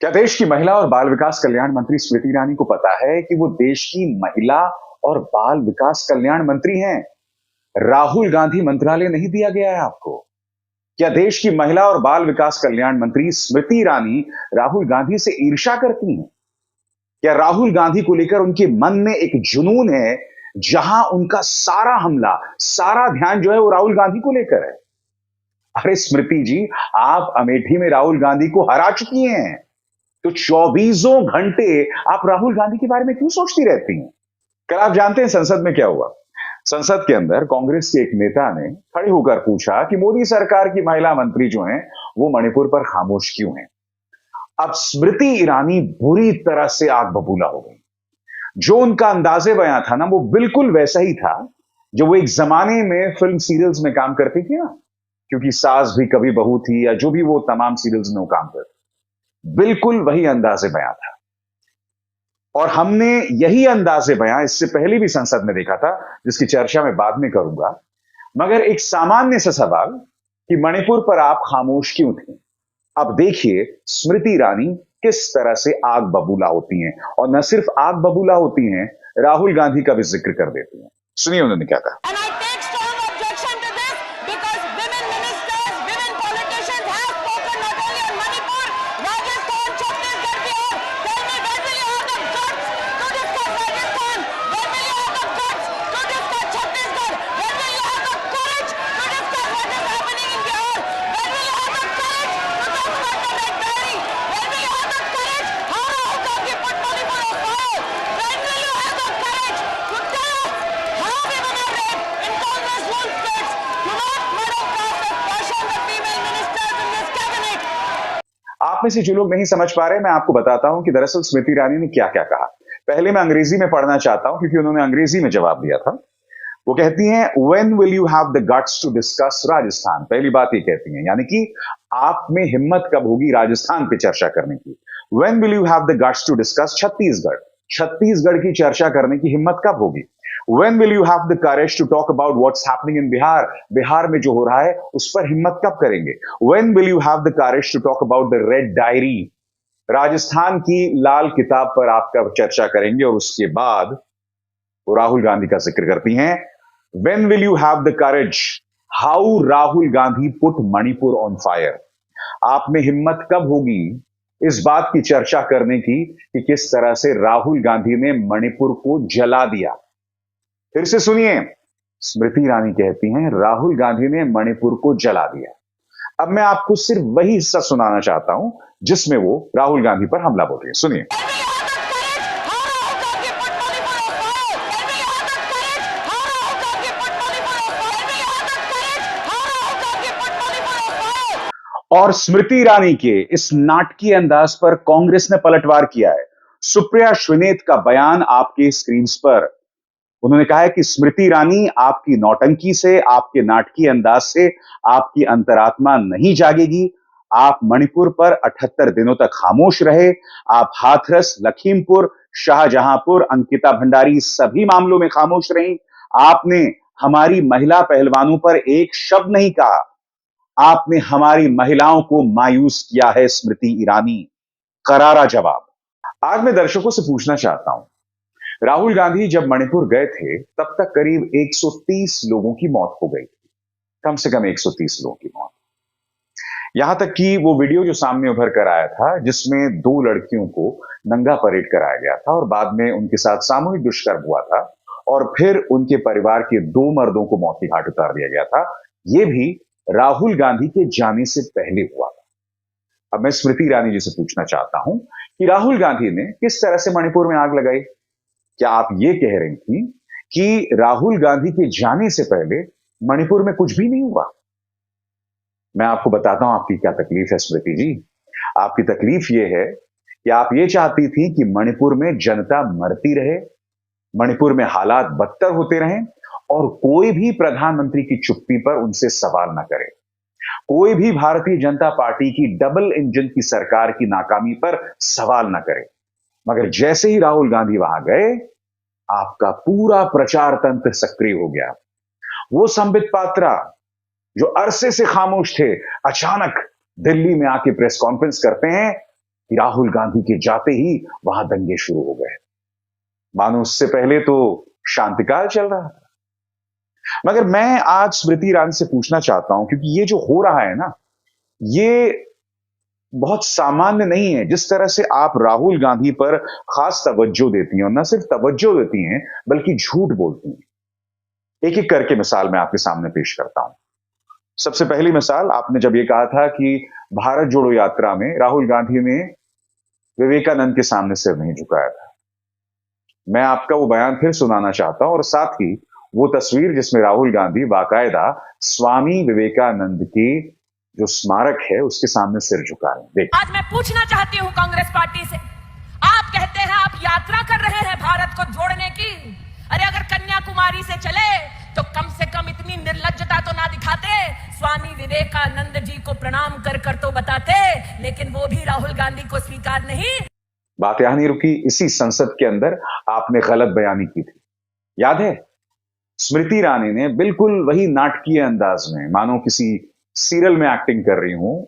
क्या देश की महिला और बाल विकास कल्याण मंत्री स्मृति ईरानी को पता है कि वो देश की महिला और बाल विकास कल्याण मंत्री हैं? राहुल गांधी मंत्रालय नहीं दिया गया है आपको। क्या देश की महिला और बाल विकास कल्याण मंत्री स्मृति ईरानी राहुल गांधी से ईर्ष्या करती हैं? क्या राहुल गांधी को लेकर उनके मन में एक जुनून है, जहां उनका सारा हमला, सारा ध्यान जो है वो राहुल गांधी को लेकर है? अरे स्मृति जी, आप अमेठी में राहुल गांधी को हरा चुकी हैं, तो चौबीसों घंटे आप राहुल गांधी के बारे में क्यों सोचती रहती हैं? कल आप जानते हैं संसद में क्या हुआ? संसद के अंदर कांग्रेस के एक नेता ने खड़े होकर पूछा कि मोदी सरकार की महिला मंत्री जो हैं, वो मणिपुर पर खामोश क्यों हैं? अब स्मृति ईरानी बुरी तरह से आग बबूला हो गई। जो उनका अंदाजे बयां था ना, वो बिल्कुल वैसा ही था जो वो एक जमाने में फिल्म सीरियल्स में काम करती थी ना, क्योंकि सास भी कभी बहू थी, या जो भी वो तमाम सीरियल्स में वो काम करती, बिल्कुल वही अंदाजे बयां था। और हमने यही अंदाजे बयां इससे पहले भी संसद में देखा था, जिसकी चर्चा मैं बाद में करूंगा। मगर एक सामान्य सा सवाल कि मणिपुर पर आप खामोश क्यों थे? अब देखिए स्मृति ईरानी किस तरह से आग बबूला होती हैं, और न सिर्फ आग बबूला होती हैं, राहुल गांधी का भी जिक्र कर देती हैं। सुनिए उन्होंने क्या कहा। आप में से जो लोग नहीं समझ पा रहे, मैं आपको बताता हूं कि दरअसल स्मृति ईरानी ने क्या क्या कहा। पहले मैं अंग्रेजी में पढ़ना चाहता हूं, क्योंकि उन्होंने अंग्रेजी में जवाब दिया था। वो कहती हैं, when will you have the guts to discuss Rajasthan? पहली बात ये कहती हैं, यानी कि आप में हिम्मत कब होगी राजस्थान पे चर्चा करने की। When will you have the guts to discuss Chhattisgarh? Chhattisgarh की चर्चा करने की हिम्मत कब होगी? When will you have the courage to talk about what's happening in Bihar? Bihar में जो हो रहा है उस पर हिम्मत कब करेंगे? When will you have the courage to talk about the Red Diary? Rajasthan की लाल किताब पर आप कब चर्चा करेंगे? और उसके बाद वो राहुल गांधी का जिक्र करती हैं, When will you have the courage? How Rahul Gandhi put Manipur on fire? आप में हिम्मत कब होगी इस बात की चर्चा करने की कि किस तरह से राहुल गांधी ने मणिपुर को जला दिया? फिर से सुनिए, स्मृति ईरानी कहती हैं, राहुल गांधी ने मणिपुर को जला दिया। अब मैं आपको सिर्फ वही हिस्सा सुनाना चाहता हूं जिसमें वो राहुल गांधी पर हमला बोल रही है। सुनिए। और स्मृति ईरानी के इस नाटकीय अंदाज पर कांग्रेस ने पलटवार किया है। सुप्रिया श्रीनेत का बयान आपके स्क्रीन पर। उन्होंने कहा है कि स्मृति ईरानी, आपकी नौटंकी से, आपके नाटकीय अंदाज से आपकी अंतरात्मा नहीं जागेगी। आप मणिपुर पर 78 दिनों तक खामोश रहे। आप हाथरस, लखीमपुर, शाहजहांपुर, अंकिता भंडारी सभी मामलों में खामोश रहीं। आपने हमारी महिला पहलवानों पर एक शब्द नहीं कहा। आपने हमारी महिलाओं को मायूस किया है स्मृति ईरानी। करारा जवाब। आज मैं दर्शकों से पूछना चाहता हूं, राहुल गांधी जब मणिपुर गए थे तब तक करीब 130 लोगों की मौत हो गई थी। कम से कम 130 लोगों की मौत। यहां तक कि वो वीडियो जो सामने उभर कर आया था, जिसमें 2 लड़कियों को नंगा परेड कराया गया था और बाद में उनके साथ सामूहिक दुष्कर्म हुआ था, और फिर उनके परिवार के 2 मर्दों को मौत की घाट उतार दिया गया था, यह भी राहुल गांधी के जाने से पहले हुआ था। अब मैं स्मृति ईरानी जी से पूछना चाहता हूं कि राहुल गांधी ने किस तरह से मणिपुर में आग लगाई? क्या आप ये कह रही थी कि राहुल गांधी के जाने से पहले मणिपुर में कुछ भी नहीं हुआ? मैं आपको बताता हूं आपकी क्या तकलीफ है स्मृति जी। आपकी तकलीफ ये है कि आप ये चाहती थी कि मणिपुर में जनता मरती रहे, मणिपुर में हालात बदतर होते रहें, और कोई भी प्रधानमंत्री की चुप्पी पर उनसे सवाल न करे। कोई भी भारतीय जनता पार्टी की डबल इंजन की सरकार की नाकामी पर सवाल न करे। मगर जैसे ही राहुल गांधी वहां गए, आपका पूरा प्रचार तंत्र सक्रिय हो गया। वो संबित पात्रा जो अरसे से खामोश थे, अचानक दिल्ली में आके प्रेस कॉन्फ्रेंस करते हैं कि राहुल गांधी के जाते ही वहां दंगे शुरू हो गए, मानो उससे पहले तो शांतिकाल चल रहा था। मगर मैं आज स्मृति ईरानी से पूछना चाहता हूं, क्योंकि ये जो हो रहा है ना, ये बहुत सामान्य नहीं है। जिस तरह से आप राहुल गांधी पर खास तवज्जो देती हैं, और न सिर्फ तवज्जो देती हैं बल्कि झूठ बोलती हैं। एक एक करके मिसाल मैं आपके सामने पेश करता हूं। सबसे पहली मिसाल, आपने जब ये कहा था कि भारत जोड़ो यात्रा में राहुल गांधी ने विवेकानंद के सामने सिर नहीं झुकाया था। मैं आपका वो बयान फिर सुनाना चाहता हूं, और साथ ही वो तस्वीर जिसमें राहुल गांधी बाकायदा स्वामी विवेकानंद की जो स्मारक है उसके सामने सिर झुका रहे हैं। देखिए, आज मैं पूछना चाहती हूं कांग्रेस पार्टी से, आप कहते हैं आप यात्रा कर रहे हैं भारत को जोड़ने की। अरे अगर कन्याकुमारी से चले तो कम से कम इतनी निर्लज्जता तो ना दिखाते, स्वामी विवेकानंद जी को प्रणाम कर कर तो बताते, लेकिन वो भी राहुल गांधी को स्वीकार नहीं। बात यहां नहीं रुकी। इसी संसद के अंदर आपने गलत बयानी की थी, याद है? स्मृति ईरानी ने बिल्कुल वही नाटकीय अंदाज में, मानो किसी सीरियल में एक्टिंग कर रही हूं,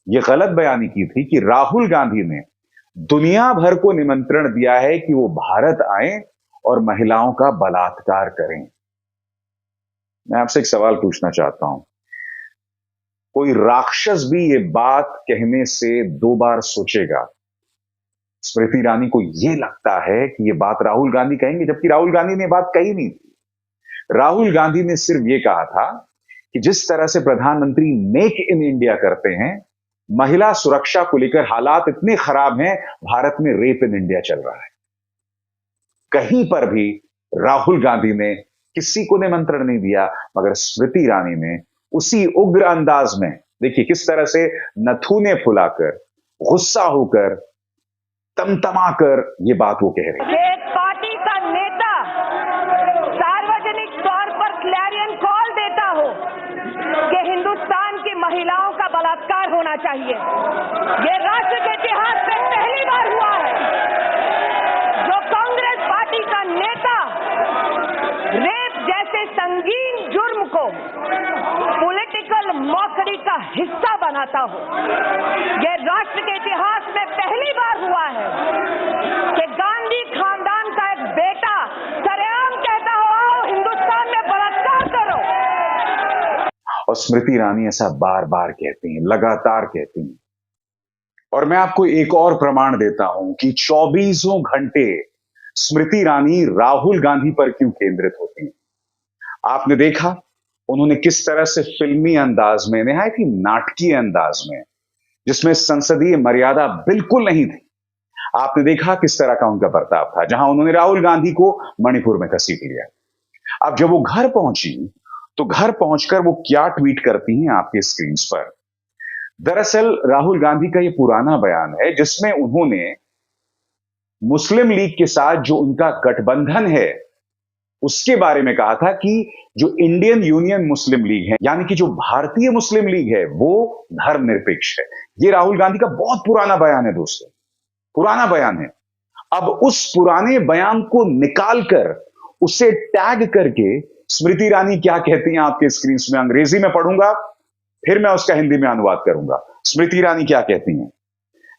यह गलत बयानी की थी कि राहुल गांधी ने दुनिया भर को निमंत्रण दिया है कि वो भारत आए और महिलाओं का बलात्कार करें। मैं आपसे एक सवाल पूछना चाहता हूं, कोई राक्षस भी ये बात कहने से 2 बार सोचेगा? स्मृति ईरानी को यह लगता है कि यह बात राहुल गांधी कहेंगे, जबकि राहुल गांधी ने बात कही नहीं थी। राहुल गांधी ने सिर्फ यह कहा था कि जिस तरह से प्रधानमंत्री मेक इन इंडिया करते हैं, महिला सुरक्षा को लेकर हालात इतने खराब हैं, भारत में रेप इन इंडिया चल रहा है। कहीं पर भी राहुल गांधी ने किसी को निमंत्रण नहीं दिया, मगर स्मृति ईरानी ने उसी उग्र अंदाज में, देखिए किस तरह से नथुने फुलाकर, गुस्सा होकर, तमतमाकर ये बात वो कह रही है। एक पार्टी का नेता सार्वजनिक तौर पर क्लैरियन कॉल देता हो कि हिंदुस्तान की महिलाओं का बलात्कार होना चाहिए, ये राष्ट्र के इतिहास में पहली बार हुआ है। जो कांग्रेस पार्टी का नेता रेप जैसे संगीन जुर्म को पॉलिटिकल मॉकरी का हिस्सा बनाता हो, ये राष्ट्र के इतिहास में पहली बार हुआ है कि गांधी खानदान का एक बेटा सरेआम कहता हो आओ हिंदुस्तान में बलात्कार करो। और स्मृति ईरानी ऐसा बार बार कहती हैं, लगातार कहती हैं। और मैं आपको एक और प्रमाण देता हूं कि 24 घंटे स्मृति ईरानी राहुल गांधी पर क्यों केंद्रित होती हैं। आपने देखा उन्होंने किस तरह से फिल्मी अंदाज में, निहायत ही नाटकीय अंदाज में, जिसमें संसदीय मर्यादा बिल्कुल नहीं थी, आपने देखा किस तरह का उनका बर्ताव था, जहां उन्होंने राहुल गांधी को मणिपुर में घसीट लिया। अब जब वो घर पहुंची तो घर पहुंचकर वो क्या ट्वीट करती हैं आपके स्क्रीन पर। दरअसल राहुल गांधी का ये पुराना बयान है जिसमें उन्होंने मुस्लिम लीग के साथ जो उनका गठबंधन है उसके बारे में कहा था कि जो इंडियन यूनियन मुस्लिम लीग है, यानी कि जो भारतीय मुस्लिम लीग है, वो धर्मनिरपेक्ष है। ये राहुल गांधी का बहुत पुराना बयान है दोस्तों, पुराना बयान है। अब उस पुराने बयान को निकालकर उसे टैग करके स्मृति ईरानी क्या कहती हैं आपके स्क्रीन में, अंग्रेजी में पढ़ूंगा, फिर मैं उसका हिंदी में अनुवाद करूंगा। स्मृति ईरानी क्या कहती हैं?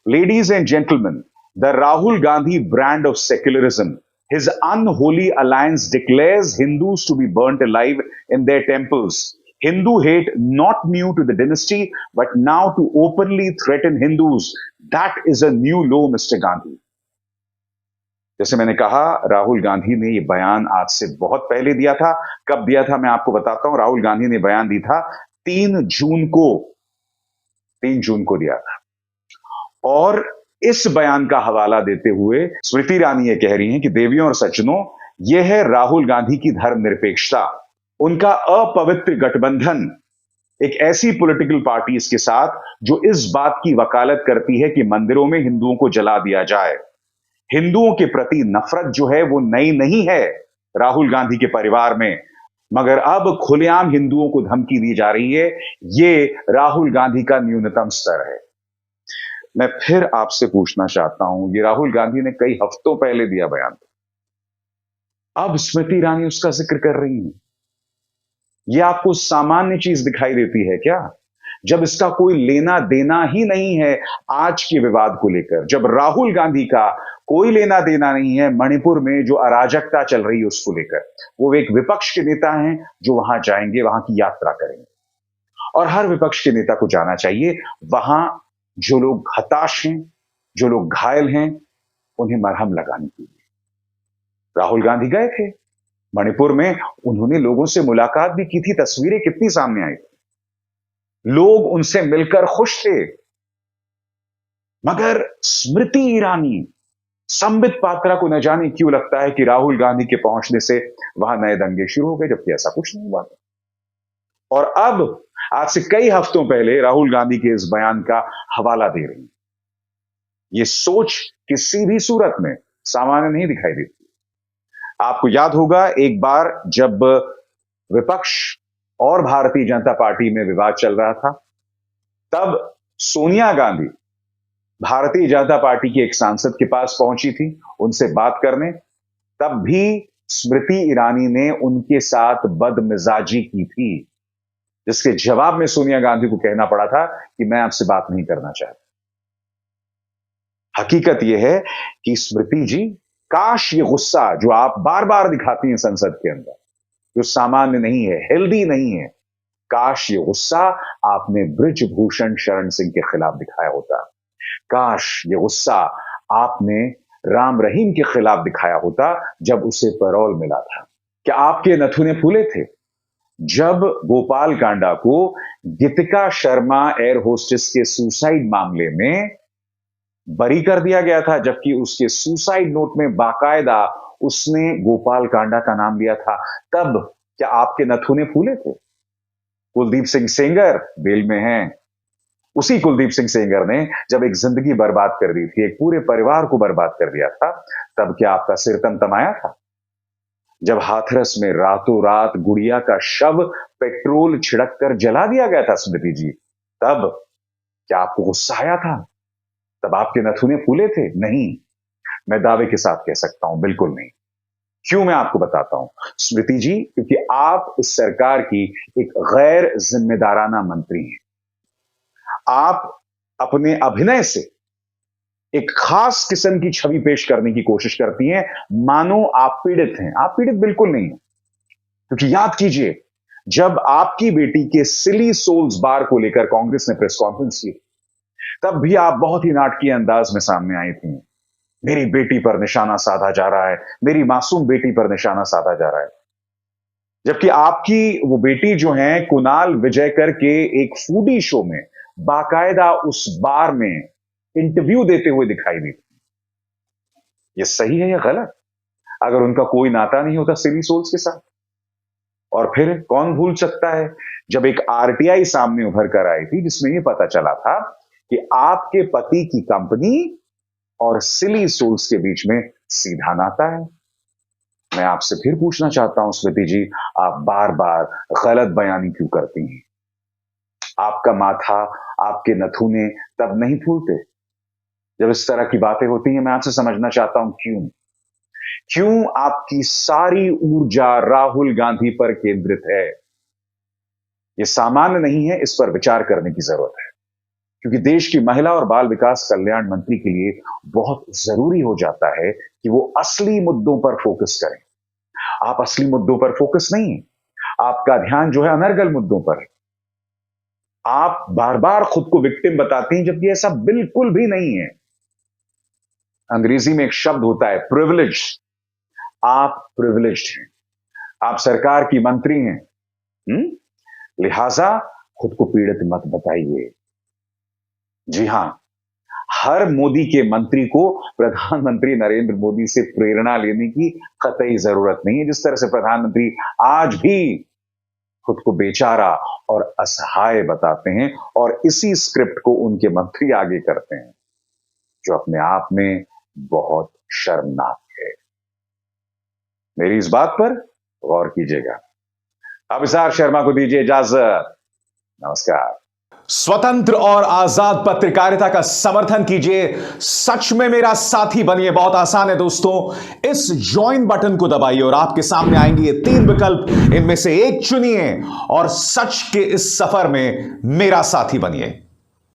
Ladies and gentleman, the Rahul Gandhi brand of secularism, his unholy alliance declares Hindus to be burnt alive in their temples. Hindu hate not new to the dynasty, but now to openly threaten Hindus. That is a new law, Mr. Gandhi. जैसे मैंने कहा, राहुल गांधी ने यह बयान आज से बहुत पहले दिया था। कब दिया था मैं आपको बताता हूं। राहुल गांधी ने बयान दी था 3 जून को दिया था। और इस बयान का हवाला देते हुए स्मृति ईरानी ये कह रही हैं कि देवियों और सज्जनों, यह है राहुल गांधी की धर्मनिरपेक्षता, उनका अपवित्र गठबंधन एक ऐसी पॉलिटिकल पार्टी के साथ जो इस बात की वकालत करती है कि मंदिरों में हिंदुओं को जला दिया जाए। हिंदुओं के प्रति नफरत जो है वो नई नहीं है राहुल गांधी के परिवार में, मगर अब खुलेआम हिंदुओं को धमकी दी जा रही है। ये राहुल गांधी का न्यूनतम स्तर है। मैं फिर आपसे पूछना चाहता हूं, ये राहुल गांधी ने कई हफ्तों पहले दिया बयान, अब स्मृति ईरानी उसका जिक्र कर रही हैं। यह आपको सामान्य चीज दिखाई देती है क्या? जब इसका कोई लेना देना ही नहीं है आज के विवाद को लेकर, जब राहुल गांधी का कोई लेना देना नहीं है मणिपुर में जो अराजकता चल रही है उसको लेकर, वो एक विपक्ष के नेता हैं जो वहां जाएंगे, वहां की यात्रा करेंगे। और हर विपक्ष के नेता को जाना चाहिए वहां जो लोग हताश हैं, जो लोग घायल हैं, उन्हें मरहम लगाने के लिए। राहुल गांधी गए थे मणिपुर में, उन्होंने लोगों से मुलाकात भी की थी, तस्वीरें कितनी सामने आई थी, लोग उनसे मिलकर खुश थे। मगर स्मृति ईरानी, संबित पात्रा को न जाने क्यों लगता है कि राहुल गांधी के पहुंचने से वहां नए दंगे शुरू हो गए, जबकि ऐसा कुछ नहीं हुआ। और अब आज से कई हफ्तों पहले राहुल गांधी के इस बयान का हवाला दे रही है। यह सोच किसी भी सूरत में सामान्य नहीं दिखाई देती। आपको याद होगा एक बार जब विपक्ष और भारतीय जनता पार्टी में विवाद चल रहा था, तब सोनिया गांधी भारतीय जनता पार्टी के एक सांसद के पास पहुंची थी उनसे बात करने, तब भी स्मृति ईरानी ने उनके साथ बदमिजाजी की थी, जिसके जवाब में सोनिया गांधी को कहना पड़ा था कि मैं आपसे बात नहीं करना चाहता। हकीकत यह है कि स्मृति जी, काश ये गुस्सा जो आप बार बार दिखाती हैं संसद के अंदर, जो सामान्य नहीं है, हेल्दी नहीं है, काश ये गुस्सा आपने ब्रिजभूषण शरण सिंह के खिलाफ दिखाया होता। काश ये गुस्सा आपने राम रहीम के खिलाफ दिखाया होता जब उसे पैरोल मिला था। क्या आपके नथुने फूले थे जब गोपाल कांडा को गीतिका शर्मा एयर होस्टेस के सुसाइड मामले में बरी कर दिया गया था, जबकि उसके सुसाइड नोट में बाकायदा उसने गोपाल कांडा का नाम लिया था? तब क्या आपके नथुने फूले थे? कुलदीप सिंह सेंगर बेल में हैं। उसी कुलदीप सिंह सेंगर ने जब एक जिंदगी बर्बाद कर दी थी, एक पूरे परिवार को बर्बाद कर दिया था, तब क्या आपका सिर तमतमाया था? जब हाथरस में रातों रात गुड़िया का शव पेट्रोल छिड़क कर जला दिया गया था स्मृति जी, तब क्या आपको गुस्सा आया था? तब आपके नथुने फूले थे? नहीं, मैं दावे के साथ कह सकता हूं, बिल्कुल नहीं। क्यों? मैं आपको बताता हूं स्मृति जी, क्योंकि आप इस सरकार की एक गैर जिम्मेदाराना मंत्री हैं। आप अपने अभिनय से एक खास किस्म की छवि पेश करने की कोशिश करती हैं, मानो आप पीड़ित हैं। आप पीड़ित बिल्कुल नहीं हैं, क्योंकि याद कीजिए, जब आपकी बेटी के सिली सोल्स बार को लेकर कांग्रेस ने प्रेस कॉन्फ्रेंस की, तब भी आप बहुत ही नाटकीय अंदाज में सामने आई थी। मेरी बेटी पर निशाना साधा जा रहा है, मेरी मासूम बेटी पर निशाना साधा जा रहा है। जबकि आपकी वो बेटी जो है कुणाल विजयकर के एक फूडी शो में बाकायदा उस बार में इंटरव्यू देते हुए दिखाई दी थी। ये सही है या गलत? अगर उनका कोई नाता नहीं होता सिली सोल्स के साथ? और फिर कौन भूल सकता है जब एक आरटीआई सामने उभर कर आई थी जिसमें यह पता चला था कि आपके पति की कंपनी और सिली सोल्स के बीच में सीधा नाता है। मैं आपसे फिर पूछना चाहता हूं स्मृति जी, आप बार बार गलत बयानी क्यों करती हैं? आपका माथा, आपके नथुने तब नहीं फूलते जब इस तरह की बातें होती हैं? मैं आपसे समझना चाहता हूं क्यों आपकी सारी ऊर्जा राहुल गांधी पर केंद्रित है? यह सामान्य नहीं है, इस पर विचार करने की जरूरत है, क्योंकि देश की महिला और बाल विकास कल्याण मंत्री के लिए बहुत जरूरी हो जाता है कि वो असली मुद्दों पर फोकस करें। आप असली मुद्दों पर फोकस नहीं है, आपका ध्यान जो है अनर्गल मुद्दों पर है। आप बार बार खुद को विक्टिम बताते हैं, जबकि ऐसा बिल्कुल भी नहीं है। अंग्रेजी में एक शब्द होता है प्रिविलेज। आप प्रिविलेज्ड हैं, आप सरकार की मंत्री हैं, लिहाजा खुद को पीड़ित मत बताइए। जी हां, हर मोदी के मंत्री को प्रधानमंत्री नरेंद्र मोदी से प्रेरणा लेने की कतई जरूरत नहीं है, जिस तरह से प्रधानमंत्री आज भी खुद को बेचारा और असहाय बताते हैं और इसी स्क्रिप्ट को उनके मंत्री आगे करते हैं, जो अपने आप में बहुत शर्मनाक है। मेरी इस बात पर गौर कीजिएगा। अभिसार शर्मा को दीजिए इजाजत। नमस्कार। स्वतंत्र और आजाद पत्रकारिता का समर्थन कीजिए, सच में मेरा साथी बनिए। बहुत आसान है दोस्तों, इस ज्वाइन बटन को दबाइए और आपके सामने आएंगे ये 3 विकल्प, इनमें से एक चुनिए और सच के इस सफर में मेरा साथी बनिए।